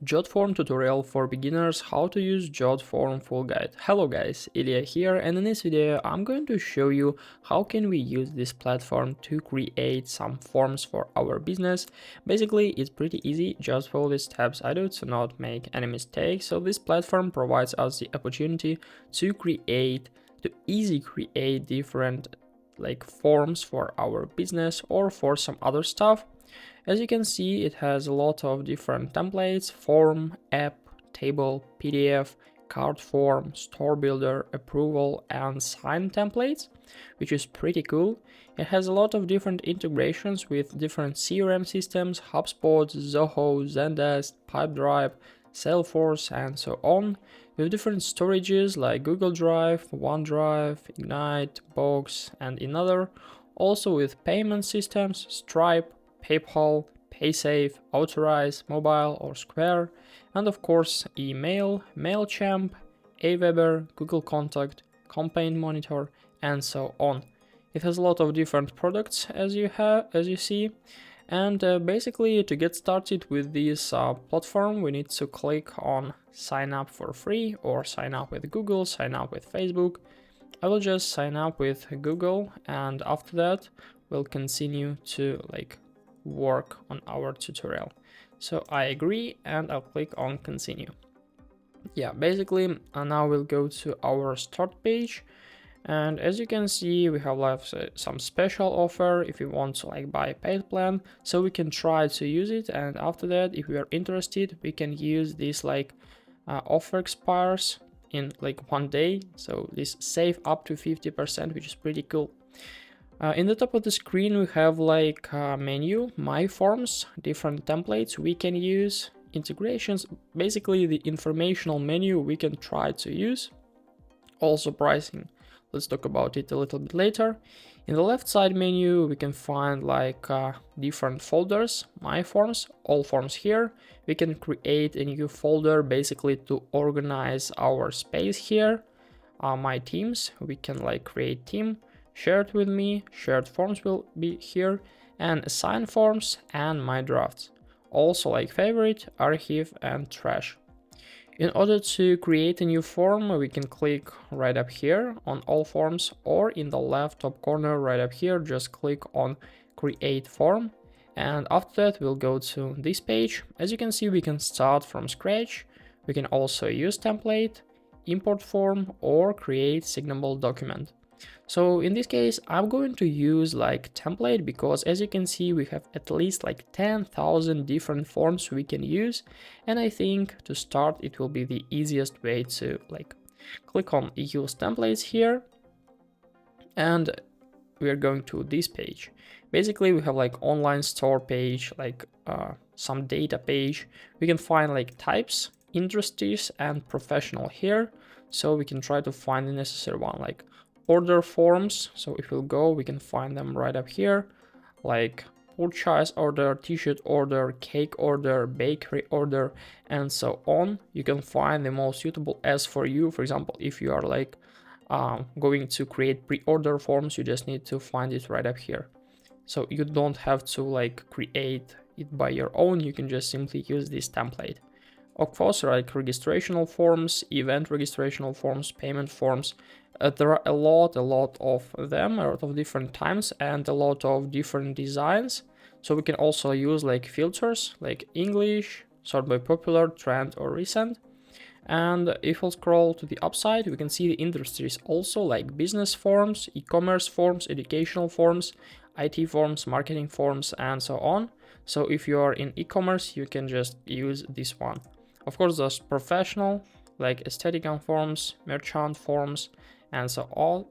JotForm tutorial for beginners, how to use JotForm full guide. Hello guys, Ilya here, and in this video I'm going to show you how can we use this platform to create some forms for our business. Basically it's pretty easy, just follow the steps I do to not make any mistakes. So this platform provides us the opportunity to easily create different forms for our business or for some other stuff. As you can see, it has a lot of different templates: form, app, table, PDF, card form, store builder, approval, and sign templates, which is pretty cool. It has a lot of different integrations with different CRM systems: HubSpot, Zoho, Zendesk, Pipedrive, Salesforce, and so on, with different storages like Google Drive, OneDrive, Ignite, Box, and another. Also with payment systems: Stripe, PayPal, PaySafe, Authorize, Mobile or Square, and of course email, MailChimp, Aweber, Google Contact, Campaign Monitor, and so on. It has a lot of different products as you see, and basically to get started with this platform we need to click on sign up for free or sign up with Google, sign up with Facebook. I will just sign up with Google, and after that we'll continue to work on our tutorial. So I agree and I'll click on continue. Yeah, basically now we'll go to our start page, and as you can see we have some special offer if you want to buy a paid plan, so we can try to use it, and after that if we are interested we can use this offer expires in 1 day, so this save up to 50%, which is pretty cool. In the top of the screen we have menu, my forms, different templates we can use, integrations, basically the informational menu we can try to use. Also pricing, let's talk about it a little bit later. In the left side menu we can find different folders, my forms, all forms here. We can create a new folder basically to organize our space here. My teams, we can create team. Shared with me, shared forms will be here, and assign forms and my drafts. Also favorite, archive, and trash. In order to create a new form, we can click right up here on all forms, or in the left top corner right up here, just click on create form. And after that, we'll go to this page. As you can see, we can start from scratch. We can also use template, import form, or create signable document. So in this case, I'm going to use template because as you can see, we have at least 10,000 different forms we can use. And I think to start, it will be the easiest way to click on use templates here. And we are going to this page. Basically, we have online store page, some data page. We can find types, industries, and professional here. So we can try to find the necessary one, order forms. So if we'll go, we can find them right up here, purchase order, t-shirt order, cake order, bakery order, and so on. You can find the most suitable as for you. For example, if you are going to create pre-order forms, you just need to find it right up here. So you don't have to create it by your own, you can just simply use this template. Of course, registrational forms, event registrational forms, payment forms. There are a lot of them, a lot of different times and a lot of different designs. So we can also use filters like English, sort by popular, trend, or recent. And if we'll scroll to the upside, we can see the industries also, business forms, e-commerce forms, educational forms, IT forms, marketing forms, and so on. So if you are in e-commerce, you can just use this one. Of course, there's professional, aesthetic forms, merchant forms, and so on.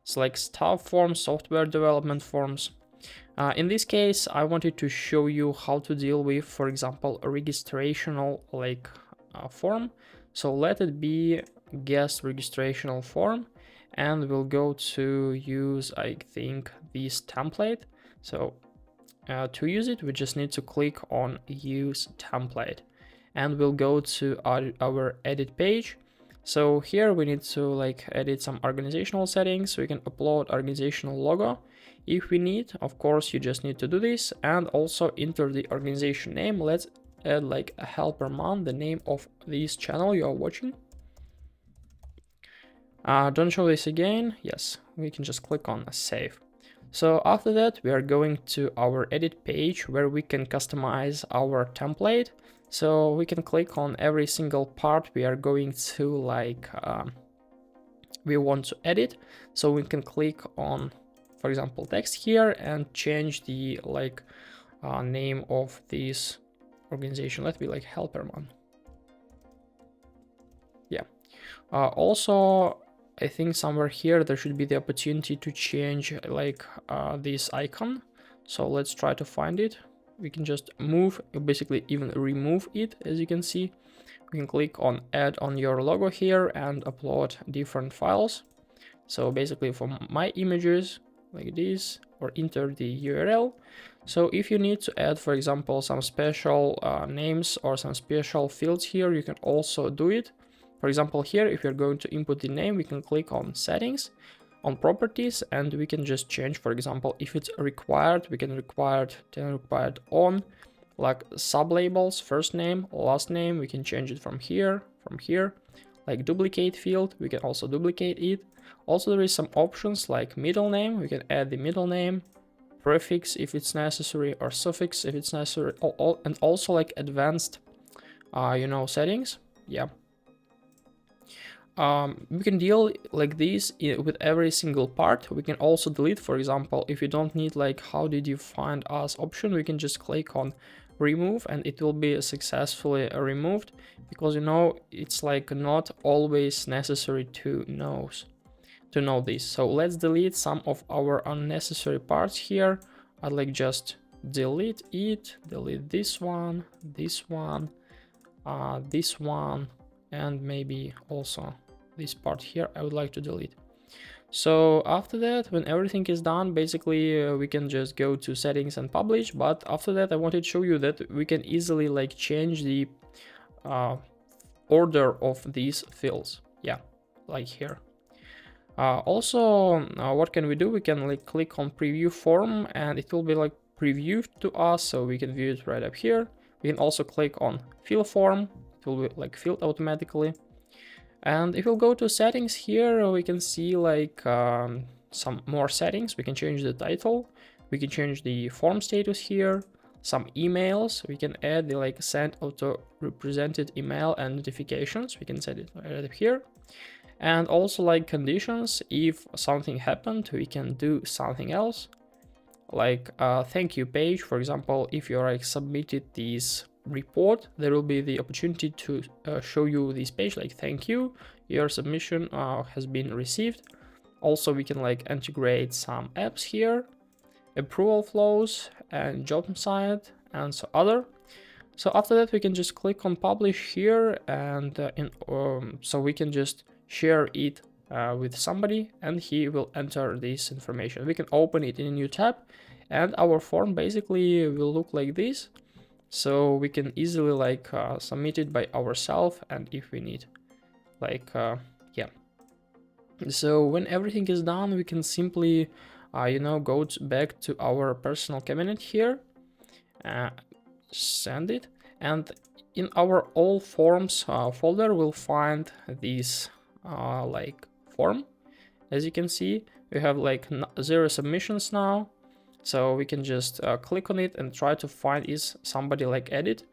It's staff forms, software development forms. In this case, I wanted to show you how to deal with, for example, a registrational form. So let it be guest registrational form, and we'll go to use, I think, this template. So to use it, we just need to click on use template, and we'll go to our edit page. So here we need to edit some organizational settings. So we can upload organizational logo if we need. Of course, you just need to do this and also enter the organization name. Let's add like a helperman, the name of this channel you are watching. Don't show this again. Yes, we can just click on save. So after that, we are going to our edit page where we can customize our template. So we can click on every single part we are going to we want to edit. So we can click on, for example, text here and change the name of this organization. Let me like helperman. Yeah. Also, I think somewhere here there should be the opportunity to change this icon. So let's try to find it. We can just move, basically even remove it, as you can see. We can click on add on your logo here and upload different files. So basically for my images like this, or enter the URL. So if you need to add, for example, some special names or some special fields here, you can also do it. For example, here, if you're going to input the name, we can click on settings, on properties, and we can just change, for example, if it's required, we can required on, like sublabels, first name, last name, we can change it from here, like duplicate field, we can also duplicate it. Also, there is some options like middle name, we can add the middle name, prefix if it's necessary, or suffix if it's necessary, and also like advanced, settings. Yeah. We can deal like this with every single part. We can also delete, for example, if you don't need like how did you find us option, we can just click on remove and it will be successfully removed, because it's like not always necessary to know this. So let's delete some of our unnecessary parts here. I'd like just delete it, delete this one, this one, and maybe also this part here I would like to delete. So after that, when everything is done, basically we can just go to settings and publish. But after that, I wanted to show you that we can easily like change the order of these fields. Yeah, like here. Also, what can we do? We can like click on preview form and it will be like previewed to us, so we can view it right up here. We can also click on fill form, it will be like filled automatically. And if we'll go to settings here, we can see like some more settings. We can change the title, we can change the form status here, some emails, we can add the like send auto represented email and notifications, we can set it right up here. And also like conditions, if something happened, we can do something else. Like thank you page, for example, if you like submitted this report, there will be the opportunity to show you this page like thank you, your submission has been received. Also, we can like integrate some apps here, approval flows and job site and so other. So after that, we can just click on publish here, and so we can just share it with somebody and he will enter this information. We can open it in a new tab and our form basically will look like this. So we can easily like submit it by ourselves, and if we need yeah. So when everything is done, we can simply go back to our personal cabinet here, send it, and in our all forms folder we'll find this form. As you can see, we have like 0 submissions now. So we can just click on it and try to find is somebody like edit.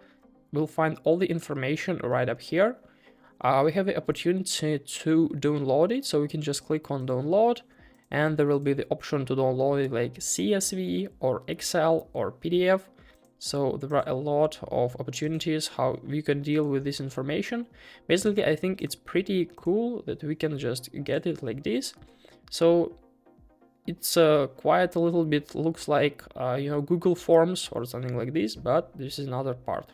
We'll find all the information right up here. We have the opportunity to download it, so we can just click on download, and there will be the option to download it like CSV or Excel or PDF. So there are a lot of opportunities how we can deal with this information. Basically, I think it's pretty cool that we can just get it like this. So it's quite a little bit looks like Google Forms or something like this, but this is another part.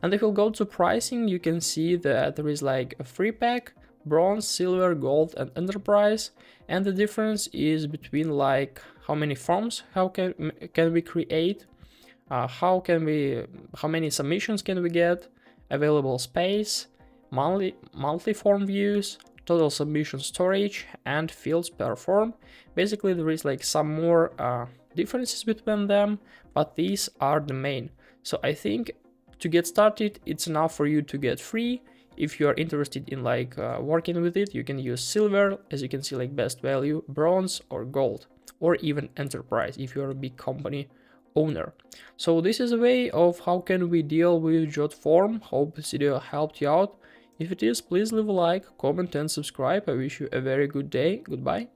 And if we'll go to pricing, you can see that there is like a free pack, bronze, silver, gold, and enterprise. And the difference is between like how many forms how can we create, how many submissions can we get, available space, monthly form views, total submission storage, and fields per form. Basically, there is like some more differences between them, but these are the main. So I think To get started, it's enough for you to get free. If you are interested in like working with it, you can use silver, as you can see, like best value, bronze or gold, or even enterprise if you're a big company owner. So this is a way of how can we deal with JotForm. Hope this video helped you out. If it is, please leave a like, comment and subscribe. I wish you a very good day. Goodbye.